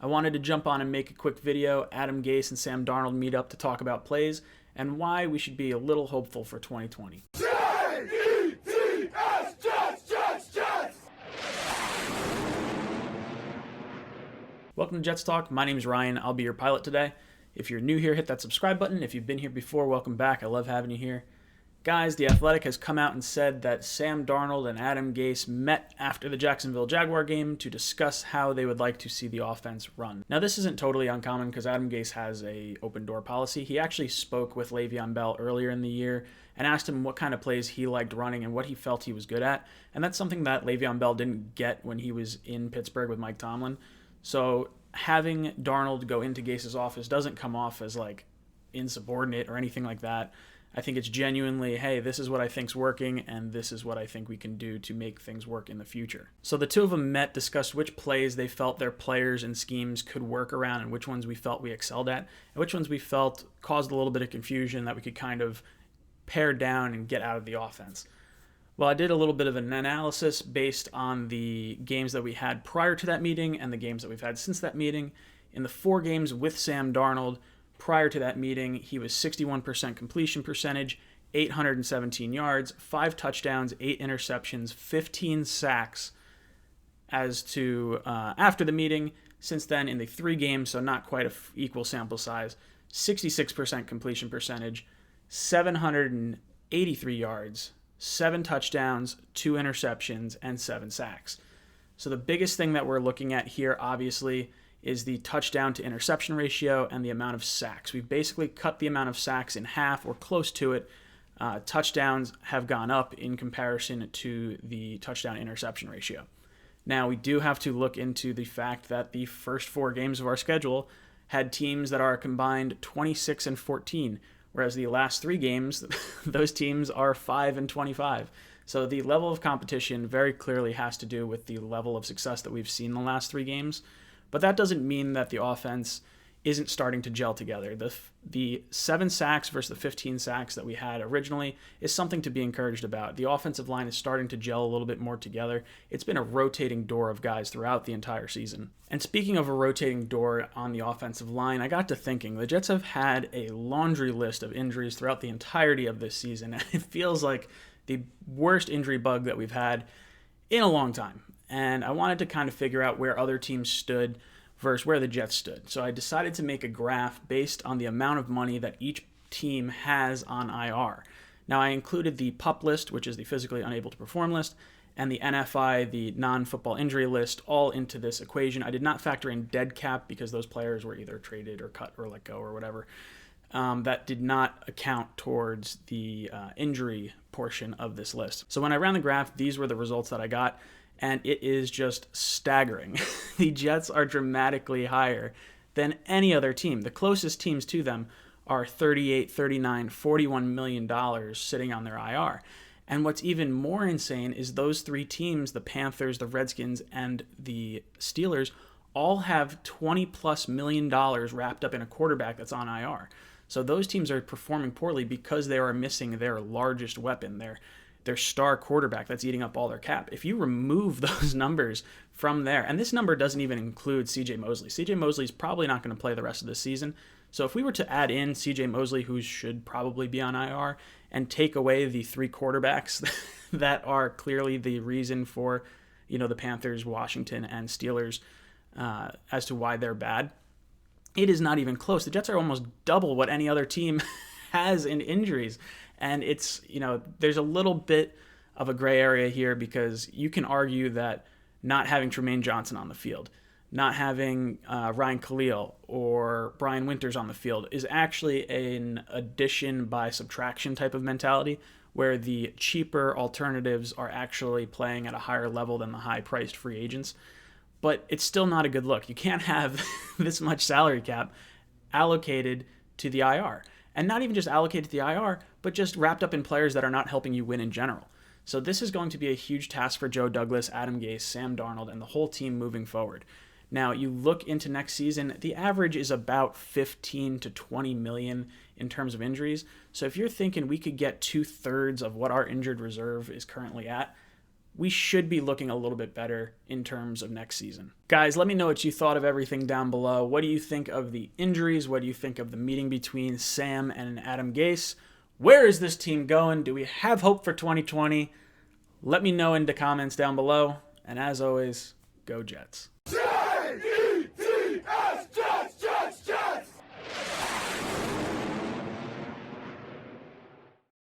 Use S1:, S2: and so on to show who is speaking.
S1: I wanted to jump on and make a quick video. Adam Gase and Sam Darnold meet up to talk about plays and why we should be a little hopeful for 2020. Welcome to Jets Talk. My name is Ryan. I'll be your pilot today. If you're new here, hit that subscribe button. If you've been here before, welcome back. I love having you here. Guys, The Athletic has come out and said that Sam Darnold and Adam Gase met after the Jacksonville Jaguar game to discuss how they would like to see the offense run. Now, this isn't totally uncommon because Adam Gase has a open door policy. He actually spoke with Le'Veon Bell earlier in the year and asked him what kind of plays he liked running and what he felt he was good at. And that's something that Le'Veon Bell didn't get when he was in Pittsburgh with Mike Tomlin. So having Darnold go into Gase's office doesn't come off as like insubordinate or anything like that. I think it's genuinely, hey, this is what I think's working, and this is what I think we can do to make things work in the future. So the two of them met, discussed which plays they felt their players and schemes could work around, and which ones we felt we excelled at, and which ones we felt caused a little bit of confusion that we could kind of pare down and get out of the offense. Well, I did a little bit of an analysis based on the games that we had prior to that meeting and the games that we've had since that meeting. In the 4 games with Sam Darnold, prior to that meeting, he was 61% completion percentage, 817 yards, 5 touchdowns, 8 interceptions, 15 sacks. As to after the meeting, since then in the 3 games, so not quite an equal sample size, 66% completion percentage, 783 yards, 7 touchdowns, 2 interceptions, and 7 sacks. So the biggest thing that we're looking at here, obviously, is the touchdown to interception ratio and the amount of sacks. We've basically cut the amount of sacks in half or close to it. Touchdowns have gone up in comparison to the touchdown interception ratio. Now, we do have to look into the fact that the first 4 games of our schedule had teams that are combined 26-14, whereas the last 3 games, those teams are 5-25. So the level of competition very clearly has to do with the level of success that we've seen in the last 3 games. But that doesn't mean that the offense isn't starting to gel together. The 7 sacks versus the 15 sacks that we had originally is something to be encouraged about. The offensive line is starting to gel a little bit more together. It's been a rotating door of guys throughout the entire season. And speaking of a rotating door on the offensive line, I got to thinking, the Jets have had a laundry list of injuries throughout the entirety of this season. And it feels like the worst injury bug that we've had in a long time. And I wanted to kind of figure out where other teams stood versus where the Jets stood. So I decided to make a graph based on the amount of money that each team has on IR. Now, I included the PUP list, which is the physically unable to perform list, and the NFI, the non-football injury list, all into this equation. I did not factor in dead cap because those players were either traded or cut or let go or whatever. That did not account towards the injury portion of this list. So when I ran the graph, these were the results that I got. And it is just staggering. The Jets are dramatically higher than any other team. The closest teams to them are $38, $39, $41 million sitting on their IR. And what's even more insane is those 3 teams, the Panthers, the Redskins, and the Steelers, all have $20+ million wrapped up in a quarterback that's on IR. So those teams are performing poorly because they are missing their largest weapon, their star quarterback that's eating up all their cap. If you remove those numbers from there, and this number doesn't even include CJ Mosley. CJ Mosley is probably not going to play the rest of the season. So if we were to add in CJ Mosley, who should probably be on IR, and take away the 3 quarterbacks that are clearly the reason for, the Panthers, Washington, and Steelers as to why they're bad, it is not even close. The Jets are almost double what any other team has in injuries. And it's, there's a little bit of a gray area here because you can argue that not having Tremaine Johnson on the field, not having Ryan Khalil or Brian Winters on the field is actually an addition by subtraction type of mentality where the cheaper alternatives are actually playing at a higher level than the high-priced free agents. But it's still not a good look. You can't have this much salary cap allocated to the IR. And not even just allocated to the IR, but just wrapped up in players that are not helping you win in general. So this is going to be a huge task for Joe Douglas, Adam Gase, Sam Darnold, and the whole team moving forward. Now, you look into next season, the average is about 15 to 20 million in terms of injuries. So if you're thinking we could get 2/3 of what our injured reserve is currently at, we should be looking a little bit better in terms of next season. Guys, let me know what you thought of everything down below. What do you think of the injuries? What do you think of the meeting between Sam and Adam Gase? Where is this team going? Do we have hope for 2020? Let me know in the comments down below. And as always, go Jets.